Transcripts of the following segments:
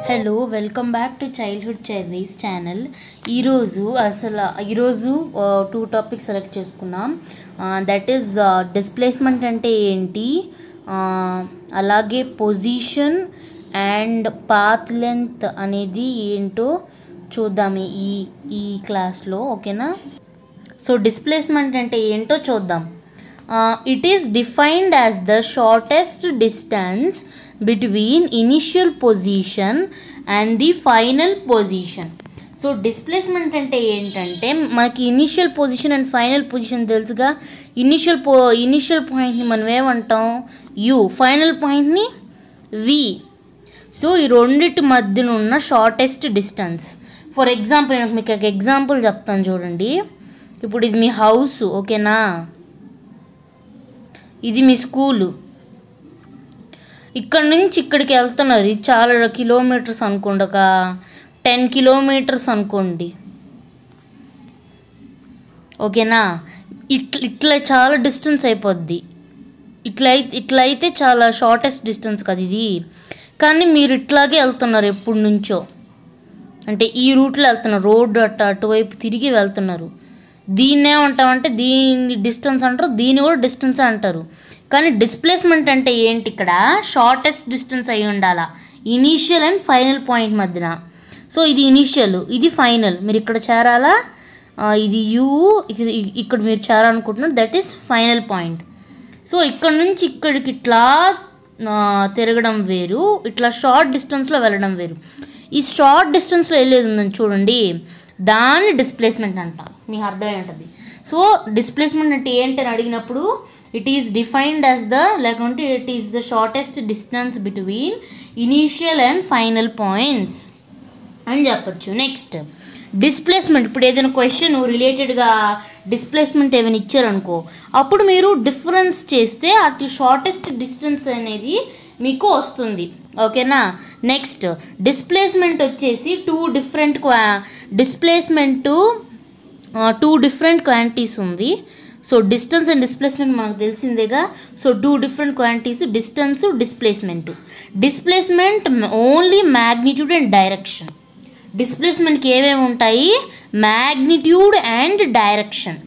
Hello welcome back to childhood cherries channel. ఈరోజు two topics select చేసుకున్నాం. That is displacement అంటే ఏంటి, అలాగే పొజిషన్ అండ్ పాత్ లెంత్ అనేది ఏంటో చూద్దాం ఈ క్లాస్లో. ఓకేనా? సో డిస్ప్లేస్మెంట్ అంటే ఏంటో చూద్దాం. It is defined as the shortest distance between initial position and the final position. So displacement అంటే ఏంటంటే మనకి initial position and final position తెలుసుగా. ఇనిషియల్ పాయింట్ని మనం ఏమంటాం యూ, ఫైనల్ పాయింట్ని వి. సో ఈ రెండింటి మధ్యన ఉన్న షార్టెస్ట్ డిస్టెన్స్. ఫర్ ఎగ్జాంపుల్ నేను మీకు ఒక ఎగ్జాంపుల్ చెప్తాను చూడండి. ఇప్పుడు ఇది మీ హౌస్, ఓకేనా? ఇది మీ స్కూలు. ఇక్కడ నుంచి ఇక్కడికి వెళ్తున్నారు, ఇది చాలా కిలోమీటర్స్ అనుకోండి, ఒక 10 కిలోమీటర్స్ అనుకోండి, ఓకేనా? ఇట్లా చాలా డిస్టెన్స్ అయిపోద్ది. ఇట్లా అయితే చాలా షార్టెస్ట్ డిస్టెన్స్ కదా ఇది. కానీ మీరు ఇట్లాగే వెళ్తున్నారు ఎప్పటి నుంచో, అంటే ఈ రూట్లో వెళ్తున్నారు, రోడ్డు అటువైపు తిరిగి వెళ్తున్నారు. దీన్ని ఏమంటామంటే దీన్ని డిస్టెన్స్ అంటారు, దీన్ని కూడా డిస్టెన్స్ అంటారు. కానీ డిస్ప్లేస్మెంట్ అంటే ఏంటి, ఇక్కడ షార్టెస్ట్ డిస్టెన్స్ అయి ఉండాలా ఇనీషియల్ అండ్ ఫైనల్ పాయింట్ మధ్యన. సో ఇది ఇనీషియల్, ఇది ఫైనల్. మీరు ఇక్కడ చేరాలా, ఇది యూ, ఇక్కడ మీరు చేరాలనుకుంటున్నారు, that is final point. So ఇక్కడ నుంచి ఇక్కడికి ఇట్లా తిరగడం వేరు, ఇట్లా షార్ట్ డిస్టెన్స్లో వెళ్ళడం వేరు. ఈ షార్ట్ డిస్టెన్స్లో వెళ్ళేది ఉందని చూడండి, దాన్ని డిస్ప్లేస్మెంట్ అంట. మీకు అర్థమై ఉంటుంది. సో డిస్ప్లేస్మెంట్ అంటే ఏంటని అడిగినప్పుడు ఇట్ ఈస్ డిఫైన్డ్ యాజ్ లేకుంటే it is the shortest distance between initial and final points అని చెప్పచ్చు. Next displacement. ఇప్పుడు ఏదైనా క్వశ్చన్ రిలేటెడ్గా డిస్ప్లేస్మెంట్ ఏమైనా ఇచ్చారనుకో, అప్పుడు మీరు డిఫరెన్స్ చేస్తే అట్లా షార్టెస్ట్ డిస్టెన్స్ అనేది మీకు వస్తుంది, ఓకేనా? నెక్స్ట్ డిస్ప్లేస్మెంట్ వచ్చేసి టూ డిఫరెంట్ క్వాంటిటీస్ ఉంది. సో డిస్టెన్స్ అండ్ డిస్ప్లేస్మెంట్ మనకు తెలిసిందేగా. So two different quantities, distance, displacement. Displacement only magnitude and direction. డిస్ప్లేస్మెంట్కి ఏమేమి ఉంటాయి, magnitude and direction.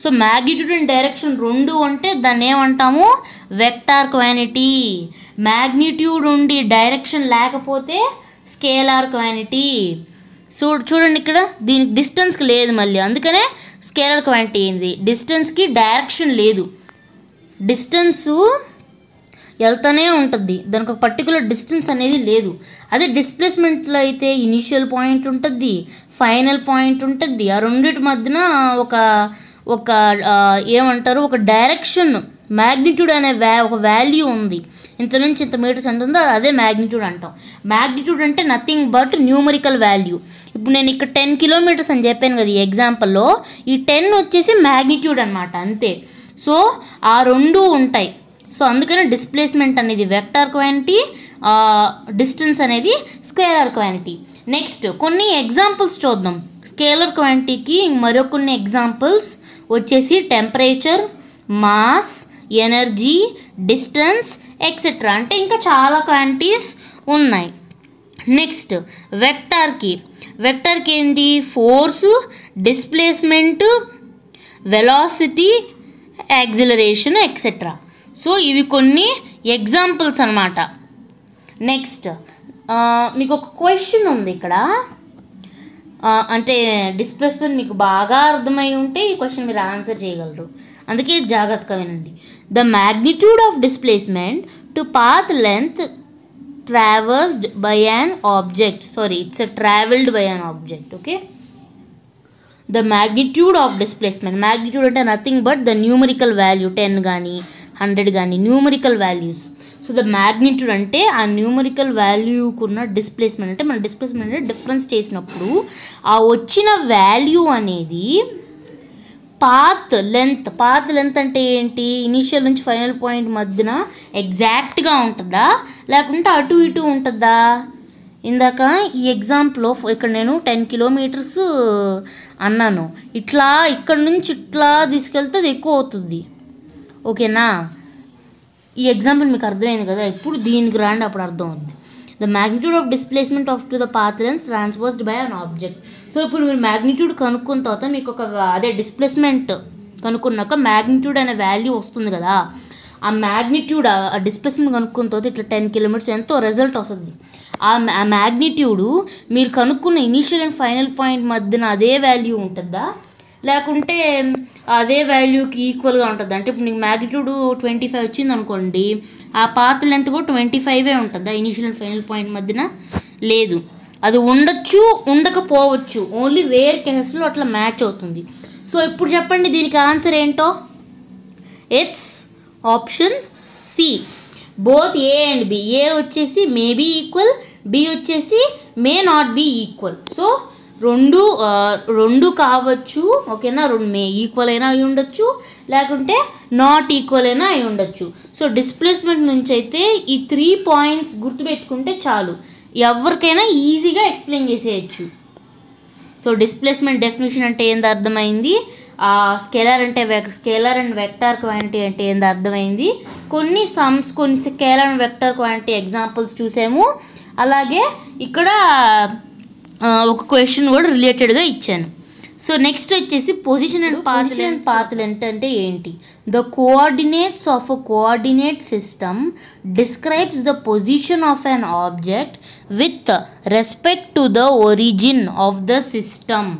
So magnitude and direction రెండు అంటే దాన్ని ఏమంటాము, వెక్టార్ క్వాంటిటీ. మ్యాగ్నిట్యూడ్ ఉండి డైరెక్షన్ లేకపోతే స్కేలార్ క్వాంటిటీ. సో చూడండి, ఇక్కడ దీనికి డిస్టెన్స్కి లేదు మళ్ళీ, అందుకనే స్కేలార్ క్వాంటిటీ అయింది. డిస్టెన్స్కి డైరెక్షన్ లేదు, డిస్టెన్సు వెళ్తూనే ఉంటుంది, దానికి ఒక పర్టికులర్ డిస్టెన్స్ అనేది లేదు. అదే డిస్ప్లేస్మెంట్లో అయితే ఇనీషియల్ పాయింట్ ఉంటుంది, ఫైనల్ పాయింట్ ఉంటుంది. ఆ రెండింటి మధ్యన ఒక ఏమంటారు, ఒక డైరెక్షన్, మ్యాగ్నిట్యూడ్ అనే ఒక వాల్యూ ఉంది. ఇంత నుంచి ఇంత మీటర్స్ ఎంత ఉందో అదే మ్యాగ్నిట్యూడ్ అంటాం. మ్యాగ్నిట్యూడ్ అంటే నథింగ్ బట్ న్యూమరికల్ వాల్యూ. ఇప్పుడు నేను ఇక్కడ 10 కిలోమీటర్స్ అని చెప్పాను కదా ఈ ఎగ్జాంపుల్లో, ఈ 10 వచ్చేసి మ్యాగ్నిట్యూడ్ అనమాట, అంతే. సో ఆ రెండు ఉంటాయి. సో అందుకని డిస్ప్లేస్మెంట్ అనేది వెక్టార్ క్వాంటిటీ, డిస్టెన్స్ అనేది స్కేలార్ క్వాంటిటీ. నెక్స్ట్ కొన్ని ఎగ్జాంపుల్స్ చూద్దాం స్కేలార్ క్వాంటిటీకి. మరికొన్ని ఎగ్జాంపుల్స్ వచ్చేసి temperature, mass, energy, distance etcetera. అంటే ఇంకా చాలా క్వాంటిటీస్ ఉన్నాయి. నెక్స్ట్ వెక్టార్కి ఏంటి, force, displacement, velocity, acceleration etcetera. So ఇవి కొన్ని ఎగ్జాంపుల్స్ అన్నమాట. నెక్స్ట్ మీకు ఒక క్వశ్చన్ ఉంది ఇక్కడ, అంటే డిస్ప్లేస్మెంట్ మీకు బాగా అర్థమై ఉంటే ఈ క్వశ్చన్ మీరు ఆన్సర్ చేయగలరు, అందుకే జాగ్రత్తగా వినండి. The magnitude of displacement to path length traversed by an object, it's traveled by an object, okay? The magnitude of displacement, magnitude అంటే nothing but the numerical value, 10 కానీ 100 కానీ numerical values. So the magnitude అంటే ఆ numerical వాల్యూకున్న displacement, అంటే మన displacement అంటే difference చేసినప్పుడు ఆ వచ్చిన వాల్యూ అనేది పాత్ లెంత్ అంటే ఏంటి, ఇనీషియల్ నుంచి ఫైనల్ పాయింట్ మధ్యన ఎగ్జాక్ట్గా ఉంటుందా లేకుంటే అటు ఇటు ఉంటుందా. ఇందాక ఈ ఎగ్జాంపుల్లో ఇక్కడ నేను 10 కిలోమీటర్స్ అన్నాను, ఇట్లా ఇక్కడ నుంచి ఇట్లా తీసుకెళ్తే అది ఎక్కువ అవుతుంది, ఓకేనా? ఈ ఎగ్జాంపుల్ మీకు అర్థమైంది కదా. ఇప్పుడు దీనికి రాండి, అప్పుడు అర్థం అవుతుంది. The magnitude of displacement of to the path length transversed by an object. So ఇప్పుడు మీరు మ్యాగ్నిట్యూడ్ కనుక్కున్న తర్వాత మీకు ఒక అదే డిస్ప్లేస్మెంట్ కనుక్కున్నాక మ్యాగ్నిట్యూడ్ అనే వాల్యూ వస్తుంది కదా, ఆ మ్యాగ్నిట్యూడ్ ఆ డిస్ప్లేస్మెంట్ కనుక్కున్న తర్వాత ఇట్లా 10 కిలోమీటర్స్ ఎంతో రిజల్ట్ వస్తుంది. ఆ మ్యాగ్నిట్యూడు మీరు కనుక్కున్న ఇనీషియల్ అండ్ ఫైనల్ పాయింట్ మధ్యన అదే వాల్యూ ఉంటుందా, లేకుంటే అదే వాల్యూకి ఈక్వల్గా ఉంటుంది? అంటే ఇప్పుడు నీకు మ్యాగ్నిట్యూడ్ 25 వచ్చింది అనుకోండి, ఆ పాత్ లెంత్ కూడా 25 ఉంటుందా ఇనీషియల్ అండ్ ఫైనల్ పాయింట్ మధ్యన? లేదు, అది ఉండొచ్చు ఉండకపోవచ్చు, ఓన్లీ రేర్ కేసెస్లో అట్లా మ్యాచ్ అవుతుంది. సో ఇప్పుడు చెప్పండి దీనికి ఆన్సర్ ఏంటో? It's option C, both A and B. A వచ్చేసి మే బీ ఈక్వల్, బి వచ్చేసి may not be equal. So రెండు కావచ్చు, ఓకేనా. మే ఈక్వల్ అయినా అయి ఉండొచ్చు, లేకుంటే నాట్ ఈక్వల్ అయినా అయి ఉండొచ్చు. సో డిస్ప్లేస్మెంట్ నుంచి అయితే ఈ 3 పాయింట్స్ గుర్తుపెట్టుకుంటే చాలు, ఎవరికైనా ఈజీగా ఎక్స్ప్లెయిన్ చేసేయచ్చు. సో డిస్ప్లేస్మెంట్ డెఫినేషన్ అంటే ఏందో అర్థమైంది, స్కేలార్ అండ్ వెక్టార్ క్వాంటిటీ అంటే ఏందో అర్థమైంది, కొన్ని scalar and vector quantity examples చూసాము. అలాగే ఇక్కడ ఒక క్వశ్చన్ కూడా రిలేటెడ్గా ఇచ్చాను. సో నెక్స్ట్ వచ్చేసి పొజిషన్ అండ్ పాత్ లెంత్ అంటే ఏంటి? The coordinates of a coordinate system describes the position of an object with respect to the origin of the system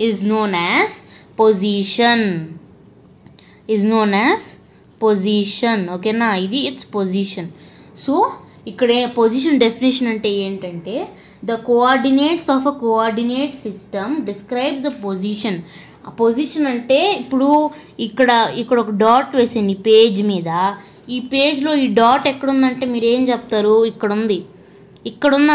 is known as position. ఓకేనా, ఇది it's position. So ఇక్కడ position definition అంటే ఏంటంటే, the coordinates of a coordinate system describes the position. ఆ position అంటే ఇప్పుడు ఇక్కడ ఒక డాట్ వేసింది పేజ్ మీద, ఈ పేజ్లో ఈ డాట్ ఎక్కడుందంటే మీరు ఏం చెప్తారు? ఇక్కడ ఉంది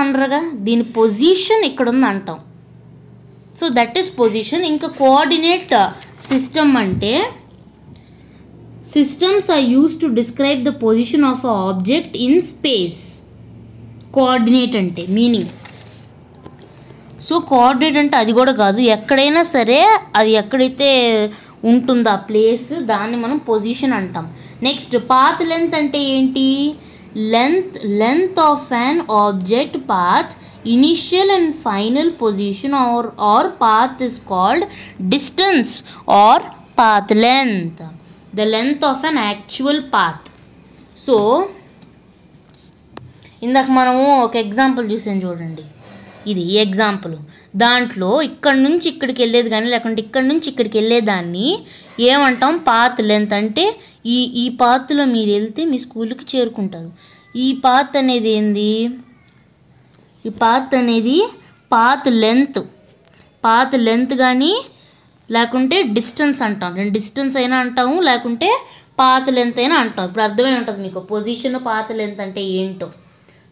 అనరుగా, దీని పొజిషన్ ఇక్కడ ఉంది అంటాం. So that is position. ఇంకా కోఆర్డినేట్ సిస్టమ్ అంటే, systems are used to describe the position of a object in space. Coordinate అంటే మీనింగ్. సో కోఆర్డినేట్ అంటే అది కూడా కాదు, ఎక్కడైనా సరే అది ఎక్కడైతే ఉంటుందో ఆ ప్లేస్, దాన్ని మనం పొజిషన్ అంటాం. నెక్స్ట్ పాత్ లెంత్ అంటే ఏంటి? Length of an object path initial and final position or path is called distance or path length, the length of an actual path. So ఇందాక మనము ఒక ఎగ్జాంపుల్ చూసాం చూడండి, ఇది ఎగ్జాంపుల్. దాంట్లో ఇక్కడ నుంచి ఇక్కడికి వెళ్ళేది కానీ, లేకుంటే ఇక్కడ నుంచి ఇక్కడికి వెళ్ళేదాన్ని ఏమంటాం? Path length. అంటే ఈ పాత్లో మీరు వెళ్తే మీ స్కూల్కి చేరుకుంటారు. ఈ పాత్ అనేది ఏంది? ఈ పాత్ అనేది పాత్ లెంత్ కానీ, లేకుంటే డిస్టెన్స్ అంటాం. డిస్టెన్స్ అయినా అంటాము, లేకుంటే పాత్ లెంత్ అయినా అంటాం. ఇప్పుడు అర్థమై ఉంటుంది మీకు పొజిషన్, పాత్ లెంత్ అంటే ఏంటో.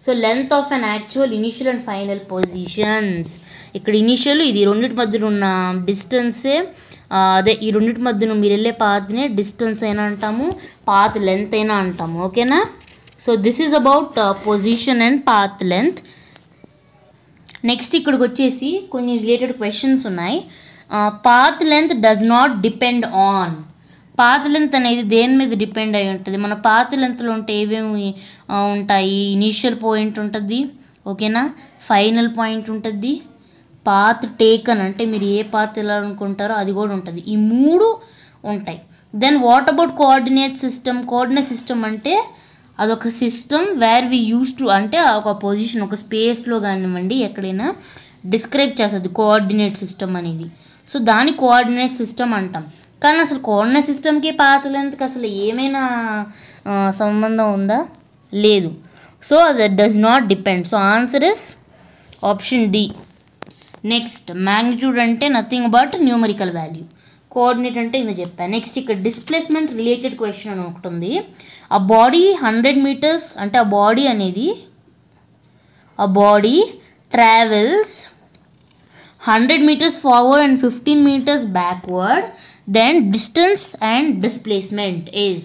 So length of an actual initial and final positions. ఇక్కడ ఇనిషియల్, ఇది రెండింటి మధ్యలో ఉన్న డిస్టెన్సే, అదే ఈ రెండింటి మధ్యన మీరు వెళ్ళే పాత్నే డిస్టెన్స్ అయినా అంటాము, పాత్ లెంత్ అయినా అంటాము. ఓకేనా. So this is about position and path length. Next ఇక్కడికి వచ్చేసి కొన్ని రిలేటెడ్ క్వశ్చన్స్ ఉన్నాయి. Path length does not depend on. Path length అనేది దేని మీద డిపెండ్ అయి ఉంటుంది? మన పాత్ లెంత్లో ఉంటే ఏమేమి ఉంటాయి? ఇనీషియల్ పాయింట్ ఉంటుంది, ఓకేనా, ఫైనల్ పాయింట్ ఉంటుంది, పాత్ టేకన్ అంటే మీరు ఏ పాత్ వెళ్ళాలనుకుంటారో అది కూడా ఉంటుంది. ఈ 3 ఉంటాయి. Then what about coordinate system? Coordinate system అంటే అదొక system where we use to, అంటే ఒక పొజిషన్ ఒక స్పేస్లో కానివ్వండి ఎక్కడైనా డిస్క్రైబ్ చేస్తుంది కోఆర్డినేట్ సిస్టమ్ అనేది. సో దాని కోఆర్డినేట్ సిస్టమ్ అంటాం. కానీ అసలు కోఆర్డినేట్ సిస్టమ్కి పాత్ లెంత్కి అసలు ఏమైనా సంబంధం ఉందా? లేదు. So that does not depend. So answer is option D. Next magnitude అంటే nothing but numerical value. Coordinate అంటే ఇందులో చెప్పాను. నెక్స్ట్ ఇక్కడ డిస్ప్లేస్మెంట్ రిలేటెడ్ క్వశ్చన్ అని ఒకటి ఉంది. ఆ బాడీ 100 మీటర్స్ అంటే ఆ body travels 100 meters forward and 15 meters backward, then distance and displacement is.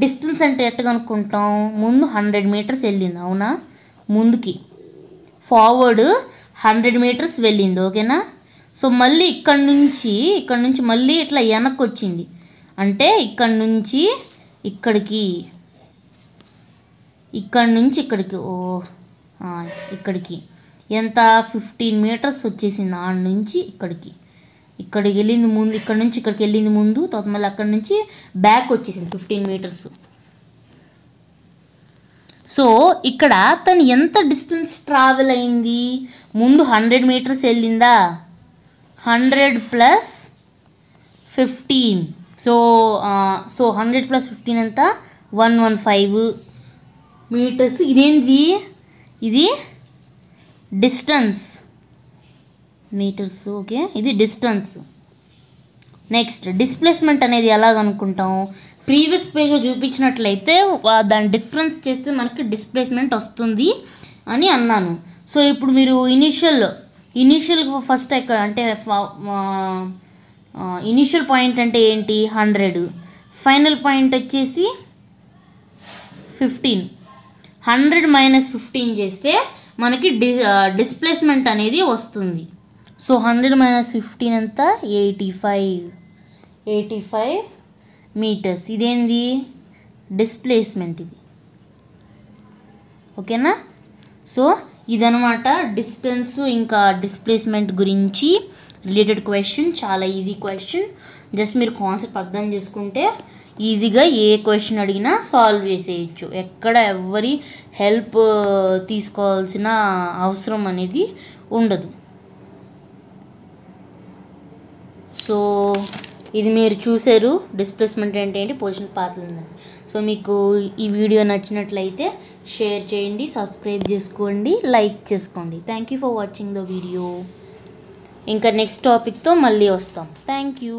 Distance అంటే ఎట్లా కనుక్కుంటాం? ముందు 100 meters వెళ్ళింది, అవునా, ముందుకి ఫార్వర్డ్ 100 meters వెళ్ళింది, ఓకేనా. సో మళ్ళీ ఇక్కడ నుంచి మళ్ళీ ఇట్లా వెనక్కి వచ్చింది అంటే ఇక్కడ నుంచి ఇక్కడికి, ఓ ఇక్కడికి ఎంత 15 మీటర్స్ వచ్చేసింది ఆడ నుంచి ఇక్కడికి వెళ్ళింది ముందు, ఇక్కడ నుంచి ఇక్కడికి వెళ్ళింది ముందు, తర్వాత మళ్ళీ అక్కడ నుంచి బ్యాక్ వచ్చేసింది 15 మీటర్స్. సో ఇక్కడ తను ఎంత డిస్టెన్స్ ట్రావెల్ అయింది, ముందు 100 మీటర్స్ వెళ్ళిందా, 100 + 15. సో 100 + 15 ఎంత, 115 మీటర్స్. ఇదేంటి, ఇది డిస్టెన్స్ మీటర్స్. ఓకే, ఇది డిస్టెన్స్. నెక్స్ట్ డిస్ప్లేస్మెంట్ అనేది ఎలా కనుక్కుంటాం, ప్రీవియస్ పేజ్లో చూపించినట్లయితే దాని డిఫరెన్స్ చేస్తే మనకి డిస్ప్లేస్మెంట్ వస్తుంది అని అన్నాను. సో ఇప్పుడు మీరు ఇనీషియల్ ఫస్ట్ ఎక్కడ అంటే ఇనీషియల్ పాయింట్ అంటే ఏంటి 100, ఫైనల్ పాయింట్ వచ్చేసి 15. 100 - 15 చేస్తే మనకి డిస్ప్లేస్మెంట్ అనేది వస్తుంది. సో 100 - 15 ఎంత, 85 మీటర్స్. ఇదేంది, డిస్ప్లేస్మెంట్ ఇది. ఓకేనా. సో ఇదనమాట డిస్టెన్స్ ఇంకా డిస్ప్లేస్మెంట్ గురించి రిలేటెడ్ క్వశ్చన్. చాలా ఈజీ క్వశ్చన్, జస్ట్ మీరు కాన్సెప్ట్ అర్థం చేసుకుంటే ఈజీగా ఏ క్వశ్చన్ అడిగినా సాల్వ్ చేసేయచ్చు. ఎక్కడ ఎవరి హెల్ప్ తీసుకోవాల్సిన అవసరం అనేది ఉండదు. సో ఇది మీరు చూసారు, డిస్ప్లేస్మెంట్ అంటే ఏంటి, పొజిషన్ పాత్రలు ఉందండి. సో మీకు ఈ వీడియో నచ్చినట్లయితే షేర్ చేయండి, సబ్స్క్రైబ్ చేసుకోండి, లైక్ చేసుకోండి. Thank you for watching the video. ఇంకా నెక్స్ట్ టాపిక్తో మళ్ళీ వస్తాం. Thank you.